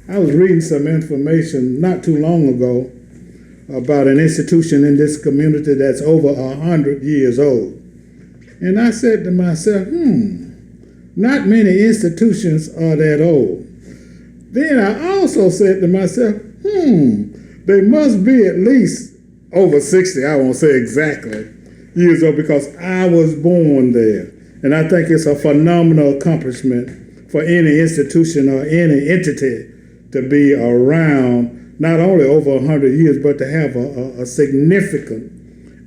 I was reading some information not too long ago about an institution in this community that's over 100 years old. And I said to myself, not many institutions are that old. Then I also said to myself, they must be at least over 60, I won't say exactly, years old, because I was born there. And I think it's a phenomenal accomplishment for any institution or any entity to be around not only over 100 years, but to have a significant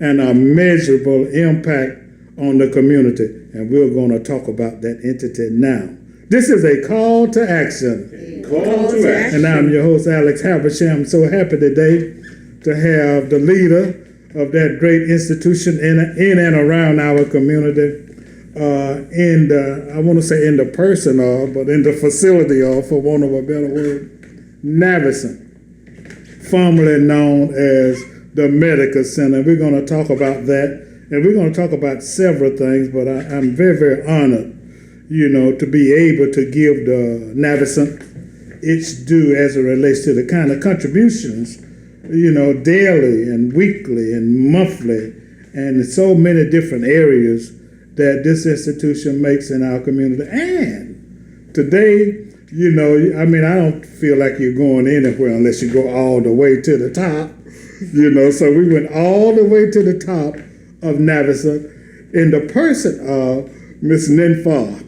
and a measurable impact on the community. And we're going to talk about that entity now. This is a call to action. Call to action. And I'm your host, Alex Habersham. I'm so happy today to have the leader of that great institution in and around our community, I want to say in the person of, but in the facility of, for want of a better word, Navicent, formerly known as the Medical Center. We're going to talk about that, and we're going to talk about several things, but I'm very, very honored, to be able to give the Navicent its due as it relates to the kind of contributions, daily and weekly and monthly, and so many different areas that this institution makes in our community. And today, I don't feel like you're going anywhere unless you go all the way to the top, so we went all the way to the top of Navicent in the person of Miss Ninfa.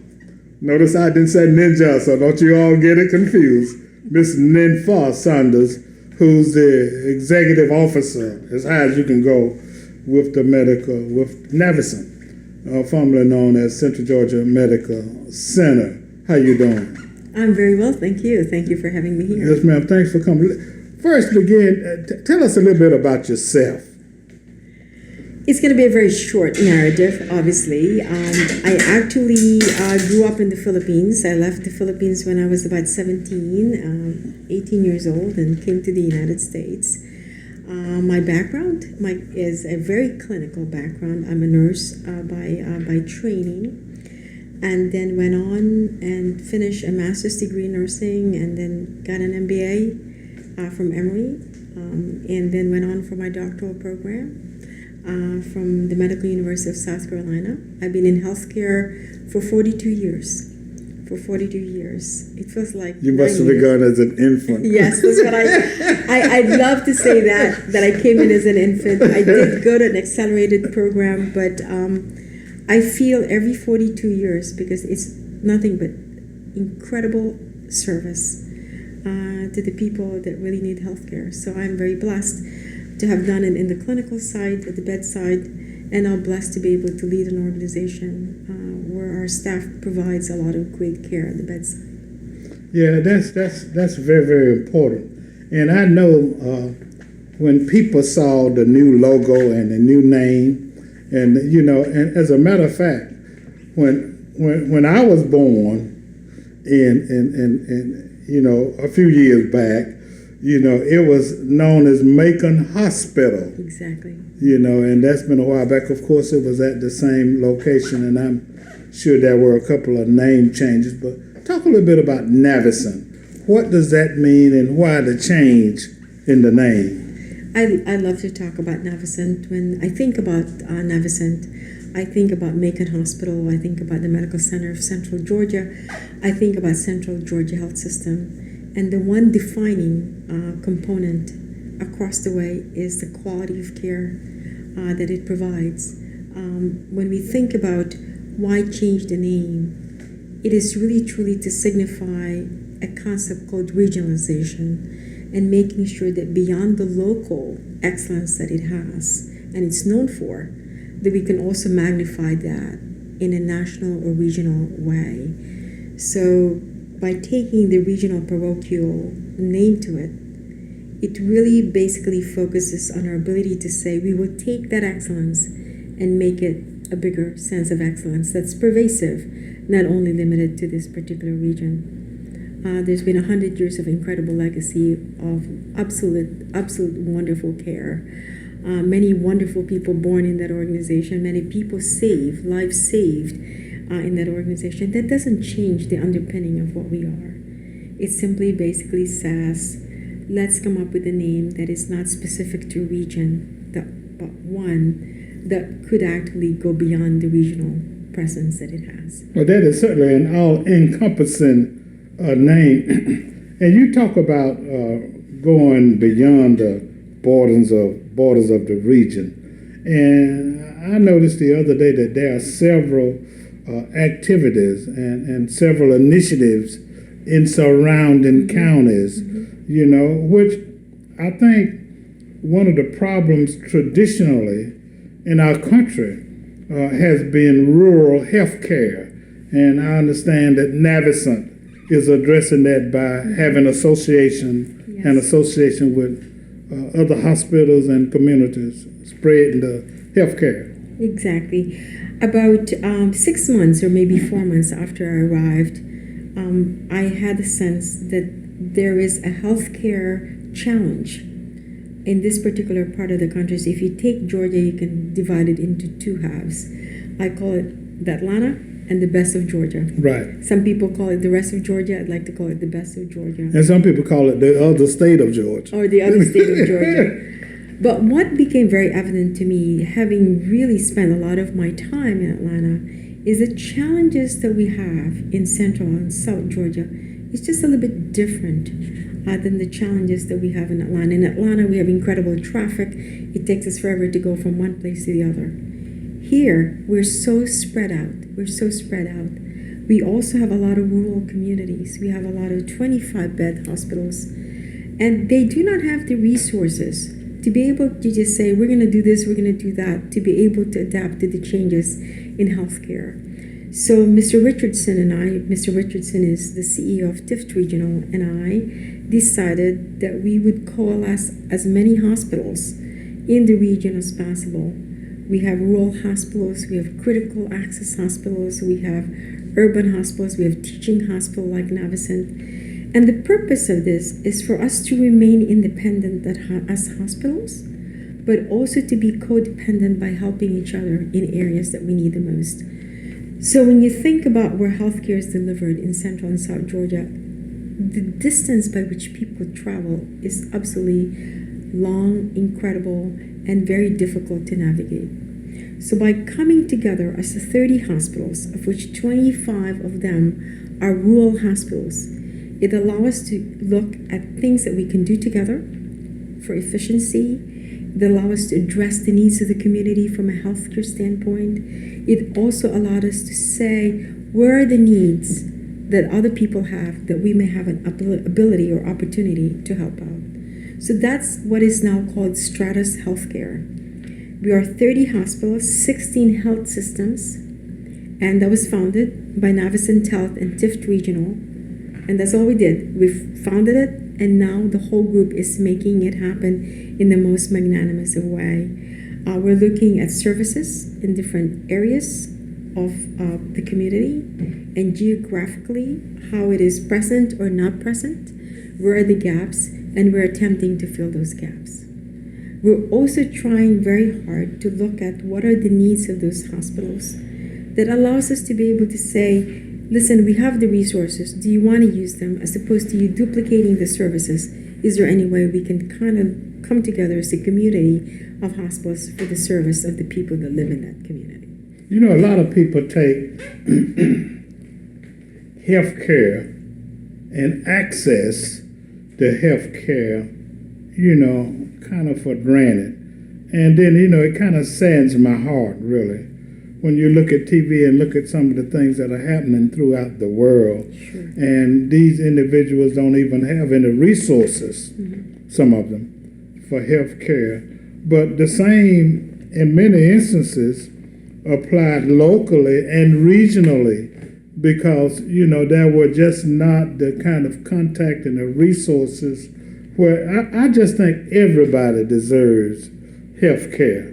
Notice I didn't say ninja, so don't you all get it confused. Miss Ninfa Saunders, who's the executive officer, as high as you can go with Navicent, formerly known as Central Georgia Medical Center. How you doing? I'm very well, thank you. Thank you for having me here. Yes, ma'am. Thanks for coming. First, tell us a little bit about yourself. It's going to be a very short narrative, obviously. I actually grew up in the Philippines. I left the Philippines when I was about 18 years old, and came to the United States. My background is a very clinical background. I'm a nurse by training, and then went on and finished a master's degree in nursing, and then got an MBA from Emory, and then went on for my doctoral program from the Medical University of South Carolina. I've been in healthcare for 42 years. It feels like you must have begun as an infant. Yes, that's what I'd love to say that I came in as an infant. I did go to an accelerated program, but I feel every 42 years, because it's nothing but incredible service to the people that really need healthcare. So I'm very blessed to have done it in the clinical side, at the bedside, and I'm blessed to be able to lead an organization where our staff provides a lot of great care at the bedside. Yeah, that's very, very important. And I know when people saw the new logo and the new name, and and as a matter of fact, when I was born in a few years back, it was known as Macon Hospital. Exactly. And that's been a while back. Of course, it was at the same location, and I'm sure there were a couple of name changes. But talk a little bit about Navicent. What does that mean, and why the change in the name? I love to talk about Navicent. When I think about Navicent, I think about Macon Hospital. I think about the Medical Center of Central Georgia. I think about Central Georgia Health System. And the one defining component across the way is the quality of care that it provides. When we think about why change the name, it is really truly to signify a concept called regionalization, and making sure that beyond the local excellence that it has and it's known for, that we can also magnify that in a national or regional way. So by taking the regional parochial name to it, it really basically focuses on our ability to say we will take that excellence and make it a bigger sense of excellence that's pervasive, not only limited to this particular region. There's been 100 years of incredible legacy of absolute wonderful care. Many wonderful people born in that organization, many people saved, lives saved in that organization. That doesn't change the underpinning of what we are. It simply basically says, let's come up with a name that is not specific to a region, but one that could actually go beyond the regional presence that it has. Well, that is certainly an all-encompassing name. And you talk about going beyond the borders of the region. And I noticed the other day that there are several activities and several initiatives in surrounding counties, you know, which I think one of the problems traditionally in our country has been rural health care. And I understand that Navicent is addressing that by having an association with other hospitals and communities spreading the health care. Exactly. About 6 months or maybe 4 months after I arrived, I had a sense that there is a healthcare challenge in this particular part of the country. So if you take Georgia, you can divide it into two halves. I call it the Atlanta and the best of Georgia. Right. Some people call it the rest of Georgia. I'd like to call it the best of Georgia. And some people call it the other state of Georgia. Or the other state of Georgia. But what became very evident to me, having really spent a lot of my time in Atlanta, is the challenges that we have in Central and South Georgia is just a little bit different than the challenges that we have in Atlanta. In Atlanta, we have incredible traffic. It takes us forever to go from one place to the other. Here, we're so spread out. We also have a lot of rural communities. We have a lot of 25-bed hospitals. And they do not have the resources to be able to just say, we're going to do this, we're going to do that, to be able to adapt to the changes in healthcare. So Mr. Richardson and I, Mr. Richardson is the CEO of TIFT Regional, and I decided that we would coalesce as many hospitals in the region as possible. We have rural hospitals, we have critical access hospitals, we have urban hospitals, we have teaching hospitals like Navicent. And the purpose of this is for us to remain independent as hospitals, but also to be codependent by helping each other in areas that we need the most. So when you think about where healthcare is delivered in Central and South Georgia, the distance by which people travel is absolutely long, incredible, and very difficult to navigate. So by coming together as the 30 hospitals, of which 25 of them are rural hospitals, it allows us to look at things that we can do together for efficiency. It allows us to address the needs of the community from a healthcare standpoint. It also allowed us to say, where are the needs that other people have that we may have an ability or opportunity to help out? So that's what is now called Stratus Healthcare. We are 30 hospitals, 16 health systems, and that was founded by Navicent Health and TIFT Regional. And that's all we did. We founded it, and now the whole group is making it happen in the most magnanimous of way. We're looking at services in different areas of the community and geographically how it is present or not present, where are the gaps, and we're attempting to fill those gaps. We're also trying very hard to look at what are the needs of those hospitals that allows us to be able to say, listen, we have the resources. Do you want to use them as opposed to you duplicating the services? Is there any way we can kind of come together as a community of hospitals for the service of the people that live in that community? You know, a lot of people take health care and access to health care, you know, kind of for granted. And then, you know, it kind of saddens my heart, really, when you look at TV and look at some of the things that are happening throughout the world. Sure. And these individuals don't even have any resources, some of them, for health care. But the same, in many instances, applied locally and regionally because, you know, there were just not the kind of contact and the resources where I just think everybody deserves health care.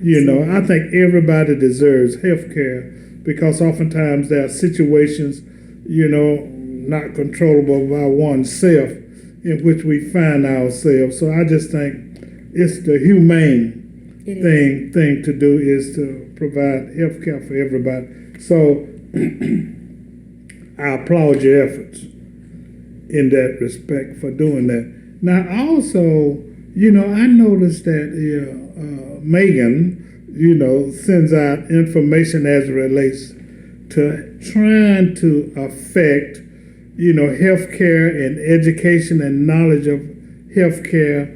You know, I think everybody deserves health care because oftentimes there are situations, you know, not controllable by oneself in which we find ourselves. So I just think it's the humane thing to do is to provide health care for everybody. So I applaud your efforts in that respect for doing that. Now, also, I noticed that Megan, sends out information as it relates to trying to affect, healthcare and education and knowledge of healthcare,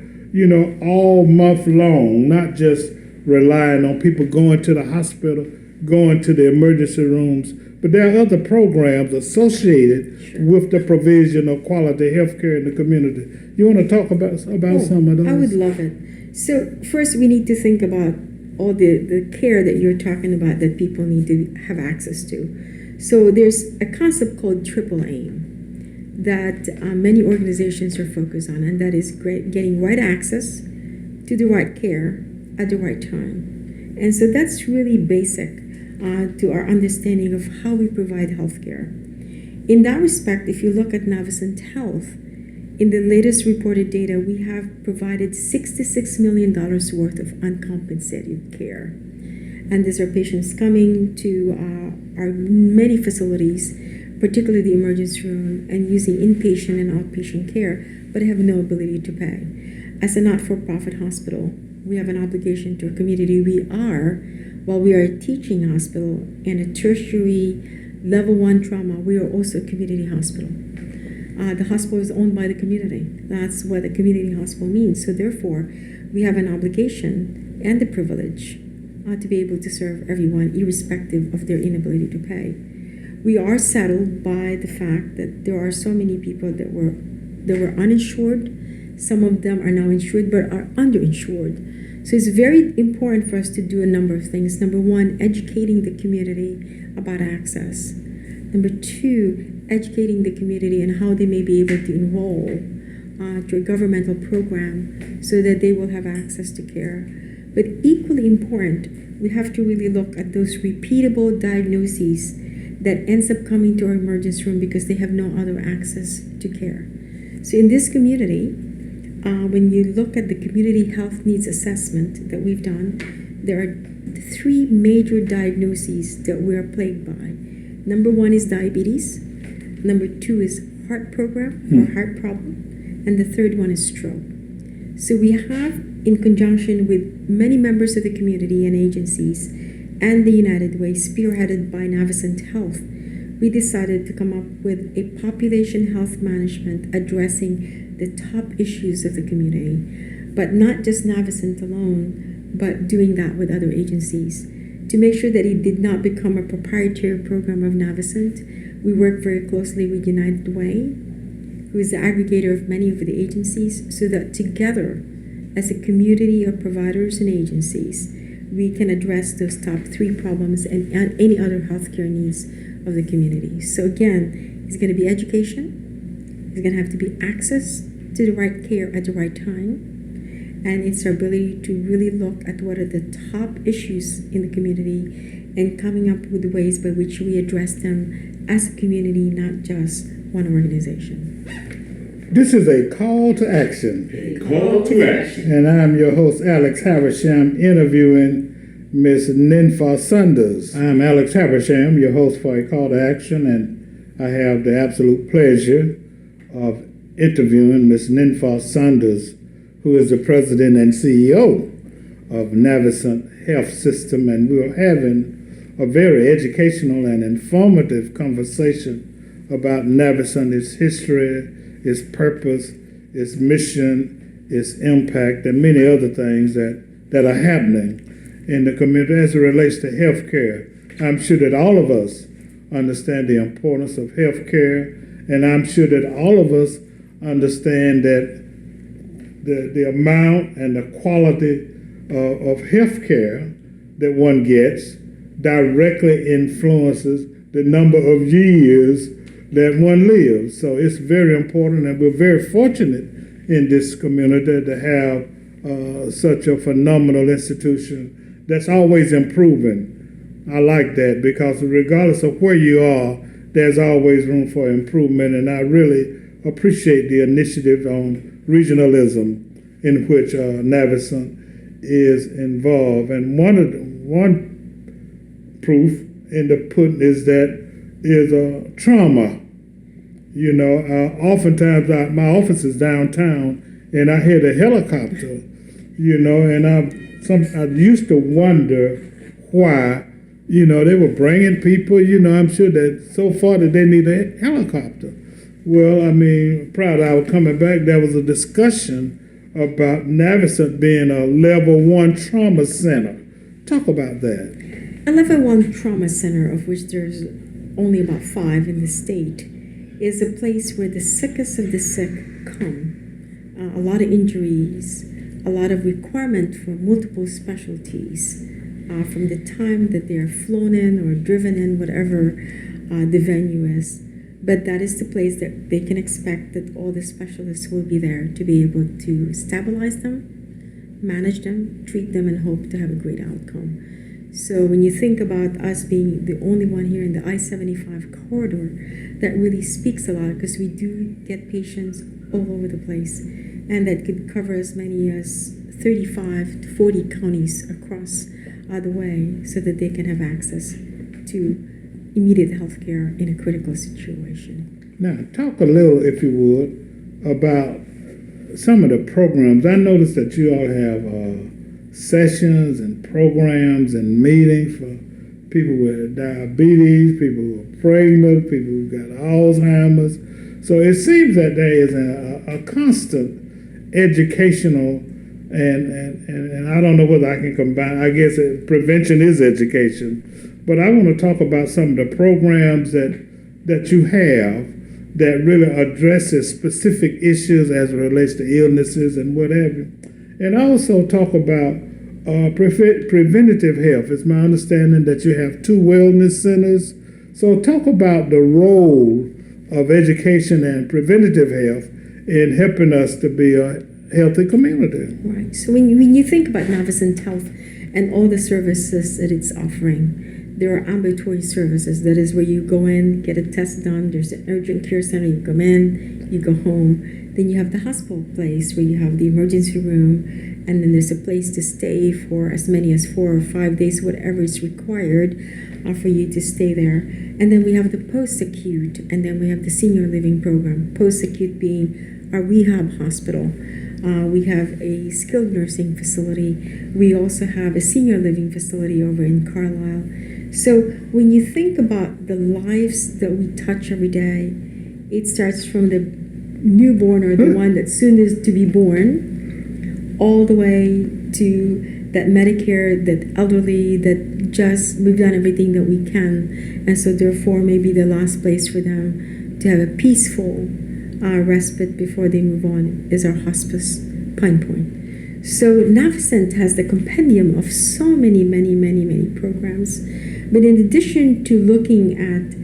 all month long, not just relying on people going to the hospital, going to the emergency rooms, but there are other programs associated with the provision of quality health care in the community. You want to talk about some of those? I would love it. So first we need to think about all the care that you're talking about that people need to have access to. So there's a concept called triple aim that many organizations are focused on, and that is getting right access to the right care at the right time. And so that's really basic to our understanding of how we provide health care. In that respect, if you look at Navicent Health, in the latest reported data, we have provided $66 million worth of uncompensated care. And these are patients coming to our many facilities, particularly the emergency room, and using inpatient and outpatient care, but have no ability to pay. As a not-for-profit hospital, we have an obligation to our community. While we are a teaching hospital and a tertiary level 1 trauma, we are also a community hospital. The hospital is owned by the community. That's what a community hospital means. So therefore, we have an obligation and the privilege to be able to serve everyone, irrespective of their inability to pay. We are saddened by the fact that there are so many people that were uninsured. Some of them are now insured but are underinsured. So it's very important for us to do a number of things. Number one, educating the community about access. Number two, educating the community on how they may be able to enroll to a governmental program so that they will have access to care. But equally important, we have to really look at those repeatable diagnoses that ends up coming to our emergency room because they have no other access to care. So in this community, when you look at the community health needs assessment that we've done, there are 3 major diagnoses that we are plagued by. Number 1 is diabetes. Number 2 is heart problem, and the third one is stroke. So we have, in conjunction with many members of the community and agencies and the United Way, spearheaded by Navicent Health, we decided to come up with a population health management addressing the top issues of the community, but not just Navicent alone, but doing that with other agencies. To make sure that it did not become a proprietary program of Navicent, we work very closely with United Way, who is the aggregator of many of the agencies, so that together, as a community of providers and agencies, we can address those top 3 problems and any other healthcare needs of the community. So again, it's going to be education, it's going to have to be access to the right care at the right time, and it's our ability to really look at what are the top issues in the community and coming up with ways by which we address them as a community, not just one organization. This is a call to action. A call to action. And I'm your host, Alex Habersham, interviewing Ms. Ninfa Saunders. I'm Alex Habersham, your host for A Call to Action, and I have the absolute pleasure of interviewing Ms. Ninfa Saunders, who is the president and CEO of Navicent Health System, and we're having a very educational and informative conversation about Navicent, its history, its purpose, its mission, its impact, and many other things that are happening in the community as it relates to health care. I'm sure that all of us understand the importance of health care, and I'm sure that all of us understand that the amount and the quality of health care that one gets directly influences the number of years that one lives. So it's very important, and we're very fortunate in this community to have such a phenomenal institution that's always improving. I like that, because regardless of where you are, there's always room for improvement, and I really appreciate the initiative on regionalism in which Navicent is involved. And one proof in the pudding is that trauma. Oftentimes my office is downtown, and I hear the helicopter, and I used to wonder why, they were bringing people, I'm sure that so far that they need a helicopter. Well, prior to our coming back, there was a discussion about Navicent being a level 1 trauma center. Talk about that. A level 1 trauma center, of which there's only about 5 in the state, is a place where the sickest of the sick come. A lot of injuries, a lot of requirement for multiple specialties from the time that they are flown in or driven in, whatever the venue is. But that is the place that they can expect that all the specialists will be there to be able to stabilize them, manage them, treat them, and hope to have a great outcome. So when you think about us being the only one here in the I-75 corridor, that really speaks a lot, because we do get patients all over the place, and that could cover as many as 35 to 40 counties across the way, so that they can have access to immediate health care in a critical situation. Now, talk a little, if you would, about some of the programs. I noticed that you all have sessions and programs and meetings for people with diabetes, people who are pregnant, people who got Alzheimer's. So it seems that there is a constant educational, and I don't know whether I can combine, I guess prevention is education, but I want to talk about some of the programs that you have that really addresses specific issues as it relates to illnesses and whatever. And also talk about preventative health. It's my understanding that you have 2 wellness centers. So talk about the role of education and preventative health in helping us to be a healthy community. Right. So when you think about Navicent Health and all the services that it's offering, there are ambulatory services. That is where you go in, get a test done. There's an urgent care center. You come in, you go home. Then you have the hospital place where you have the emergency room, and then there's a place to stay for as many as 4 or 5 days, whatever is required for you to stay there. And then we have the post-acute, and then we have the senior living program. Post-acute being our rehab hospital. We have a skilled nursing facility. We also have a senior living facility over in Carlisle. So when you think about the lives that we touch every day, it starts from the newborn or the one that soon is to be born, all the way to that Medicare, that elderly, that just we've done everything that we can. And so therefore maybe the last place for them to have a peaceful respite before they move on is our hospice, Pine Point. So Navicent has the compendium of so many programs. But in addition to looking at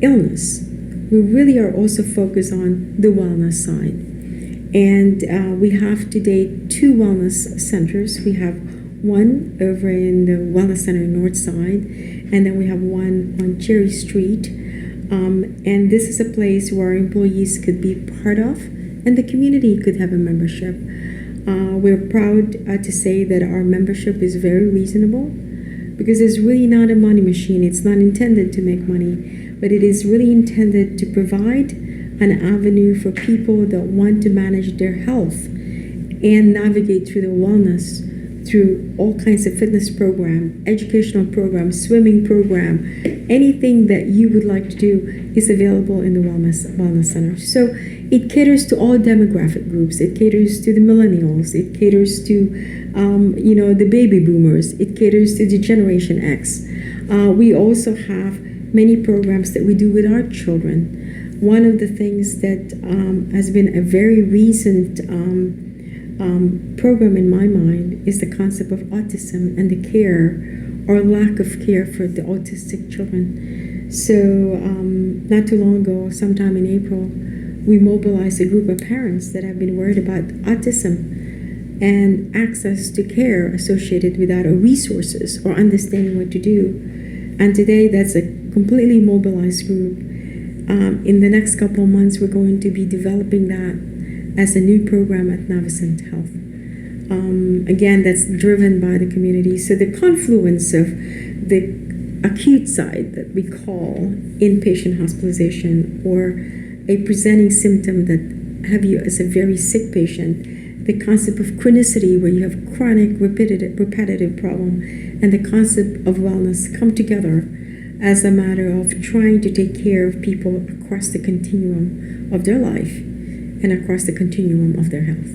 illness, we really are also focused on the wellness side. And we have today 2 wellness centers. We have one over in the Wellness Center North Side, and then we have one on Cherry Street. And this is a place where our employees could be part of, and the community could have a membership. We're proud to say that our membership is very reasonable, because it's really not a money machine. It's not intended to make money, but it is really intended to provide an avenue for people that want to manage their health and navigate through their wellness through all kinds of fitness program, educational program, swimming program. Anything that you would like to do is available in the Wellness Center. So it caters to all demographic groups. It caters to the millennials. It caters to, the baby boomers. It caters to the Generation X. We also have many programs that we do with our children. One of the things that has been a very recent program in my mind is the concept of autism and the care or lack of care for the autistic children. So not too long ago, sometime in April, we mobilized a group of parents that have been worried about autism and access to care associated with that, or resources, or understanding what to do. And today, that's a completely mobilized group. In the next couple of months, we're going to be developing that as a new program at Navicent Health. Again, that's driven by the community. So the confluence of the acute side that we call inpatient hospitalization, or a presenting symptom that have you as a very sick patient, the concept of chronicity, where you have chronic, repetitive problem, and the concept of wellness come together as a matter of trying to take care of people across the continuum of their life and across the continuum of their health.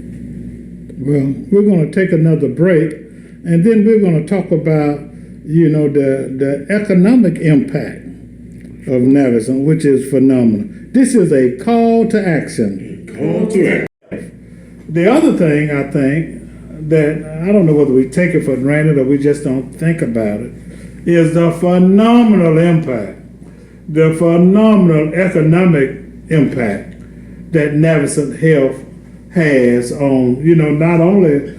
Well, we're going to take another break, and then we're going to talk about, the economic impact of Navicent, which is phenomenal. This is a call to action. Call to action. The other thing I think that I don't know whether we take it for granted or we just don't think about it is the phenomenal impact, the phenomenal economic impact that Navicent Health has on, not only,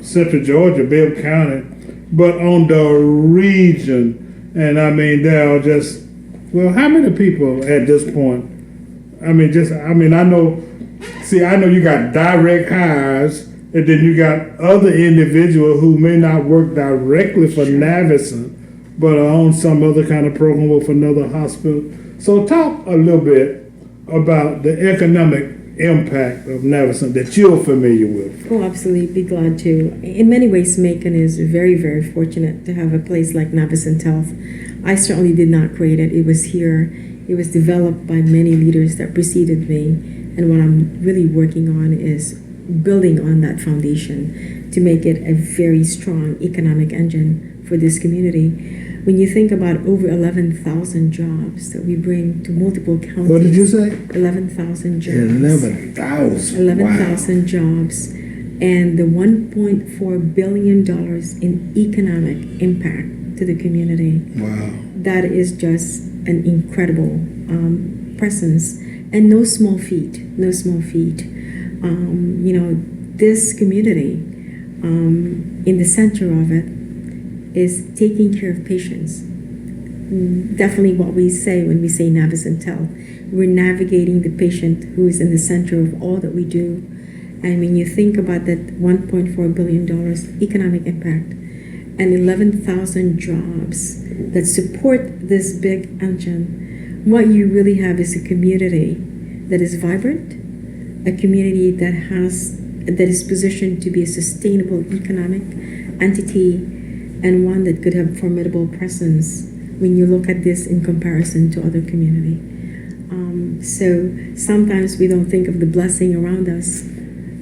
Central Georgia, Bibb County, but on the region. And I mean, there are just, how many people at this point? I know you got direct hires, and then you got other individuals who may not work directly for Navicent, but are on some other kind of program with another hospital. So talk a little bit about the economic impact of Navicent that you're familiar with. Oh, absolutely, be glad to. In many ways, Macon is very, very fortunate to have a place like Navicent Health. I certainly did not create it. It was here. It was developed by many leaders that preceded me. And what I'm really working on is building on that foundation to make it a very strong economic engine for this community. When you think about over 11,000 jobs that we bring to multiple counties. What did you say? 11,000 jobs. 11,000. 11,000 Wow. jobs. And the $1.4 billion in economic impact to the community. Wow. That is just an incredible presence. And no small feat, no small feat. This community, in the center of it, is taking care of patients. Definitely what we say when we say Navicent Health. We're navigating the patient who is in the center of all that we do. And when you think about that $1.4 billion economic impact and 11,000 jobs that support this big engine, what you really have is a community that is vibrant, a community that is positioned to be a sustainable economic entity, and one that could have formidable presence when you look at this in comparison to other community. So sometimes we don't think of the blessing around us,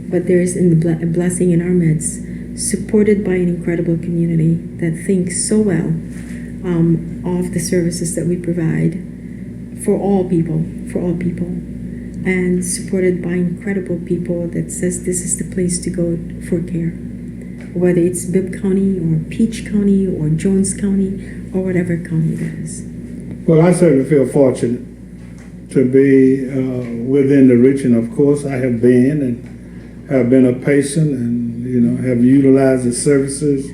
but there is a blessing in our midst, supported by an incredible community that thinks so well of the services that we provide for all people, and supported by incredible people that says this is the place to go for care, whether it's Bibb County or Peach County or Jones County or whatever county that is. Well, I certainly feel fortunate to be within the region. Of course, I have been a patient and, have utilized the services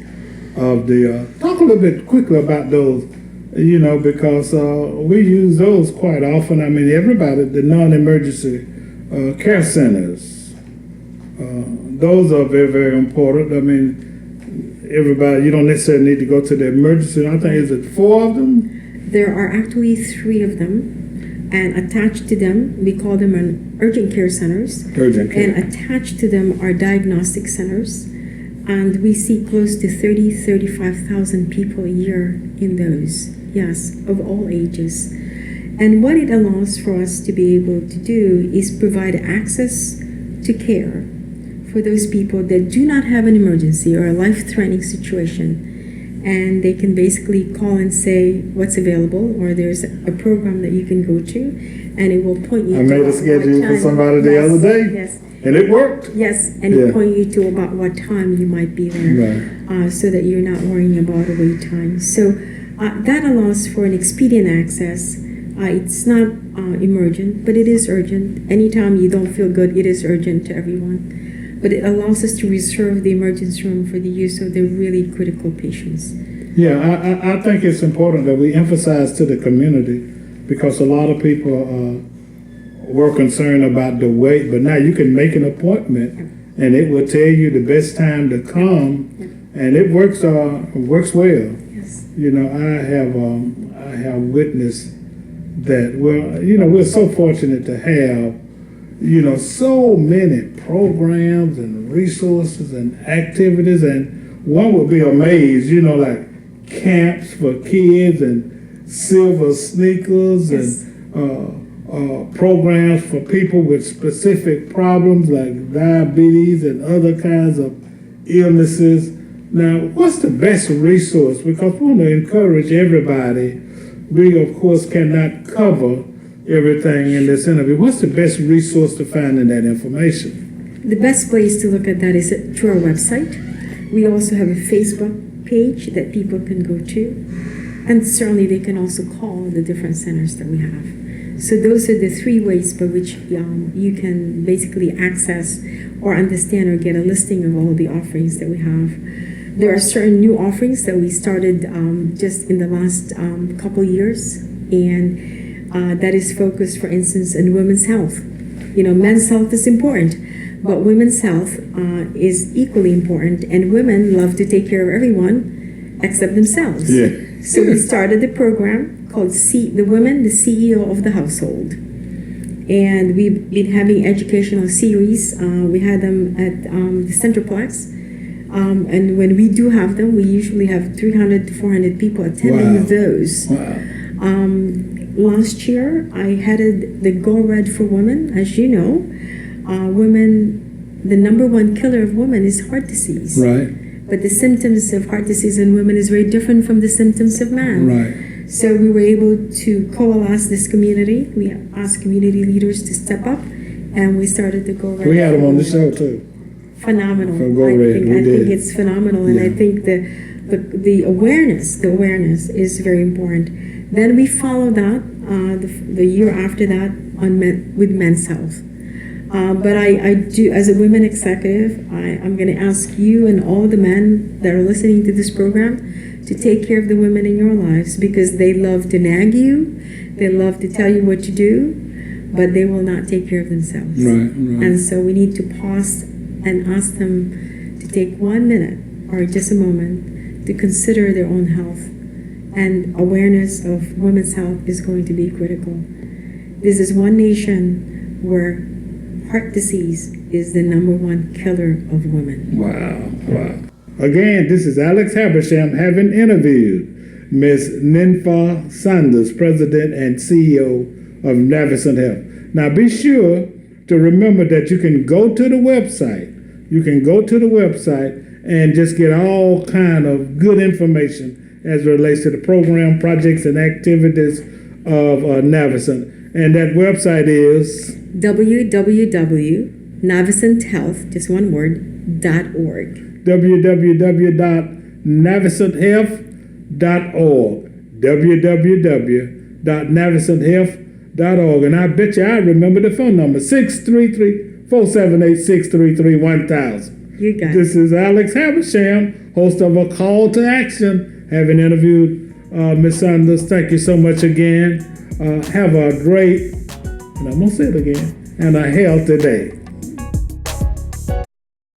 of the, talk a little bit quickly about those, because we use those quite often. I mean, everybody, the non-emergency care centers, those are very, very important. I mean, everybody, you don't necessarily need to go to the emergency. I think, is it 4 of them? There are actually 3 of them. And attached to them, we call them urgent care centers. Urgent care. And attached to them are diagnostic centers. And we see close to 35,000 people a year in those, yes, of all ages. And what it allows for us to be able to do is provide access to care for those people that do not have an emergency or a life-threatening situation. And they can basically call and say what's available, or there's a program that you can go to, and it will point you to. I made a schedule for somebody the other day, yes, and it worked. Yes, and it point you to about what time you might be there, right. So that you're not worrying about a wait time. So that allows for an expedient access. It's not emergent, but it is urgent. Anytime you don't feel good, it is urgent to everyone. But it allows us to reserve the emergency room for the use of the really critical patients. Yeah, I think it's important that we emphasize to the community, because a lot of people were concerned about the wait, but now you can make an appointment and it will tell you the best time to come, and it works well. Yes. I have witnessed that we're so fortunate to have, so many programs and resources and activities, and one would be amazed, like camps for kids and silver sneakers Yes. and programs for people with specific problems like diabetes and other kinds of illnesses. Now, what's the best resource? Because we want to encourage everybody. We, of course, cannot cover everything in this interview. What's the best resource to find in that information? The best place to look at that is through our website. We also have a Facebook page that people can go to. And certainly they can also call the different centers that we have. So those are the three ways by which you can basically access or understand or get a listing of all the offerings that we have. There are certain new offerings that we started just in the last couple years, and that is focused, for instance, on women's health. Men's health is important, but women's health is equally important, and women love to take care of everyone except themselves. Yeah. So we started a program called the Women, the CEO of the Household. And we've been having educational series. We had them at the Centerplex. And when we do have them, we usually have 300 to 400 people attending Wow. those. Wow. Last year, I headed the Go Red for Women. As you know, women, the number one killer of women is heart disease. Right. But the symptoms of heart disease in women is very different from the symptoms of men. Right. So we were able to coalesce this community. We asked community leaders to step up, and we started to go. We had them on the show too. Phenomenal. From Go Red, I we did. think it's phenomenal, and I Yeah. think the awareness is very important. Then we follow that the year after that with men's health. But I do, as a women executive, I'm going to ask you and all the men that are listening to this program to take care of the women in your lives, because they love to nag you, they love to tell you what to do, but they will not take care of themselves. Right. And so we need to pause and ask them to take 1 minute or just a moment to consider their own health. And awareness of women's health is going to be critical. This is one nation where heart disease is the number one killer of women. Wow. Again, this is Alex Habersham having interviewed Ms. Ninfa Saunders, President and CEO of Navicent Health. Now be sure to remember that you can go to the website. And just get all kind of good information as it relates to the program, projects, and activities of Navicent. And that website is www.navicenthealth, just one word, .org. www.navicenthealth.org. www.navicenthealth.org. And I bet you I remember the phone number, 633-478-633-1000. You got it. This is Alex Habersham, host of A Call to Action, having interviewed Ms. Saunders. Thank you so much again. Have a great, and I'm going to say it again, and a healthy day.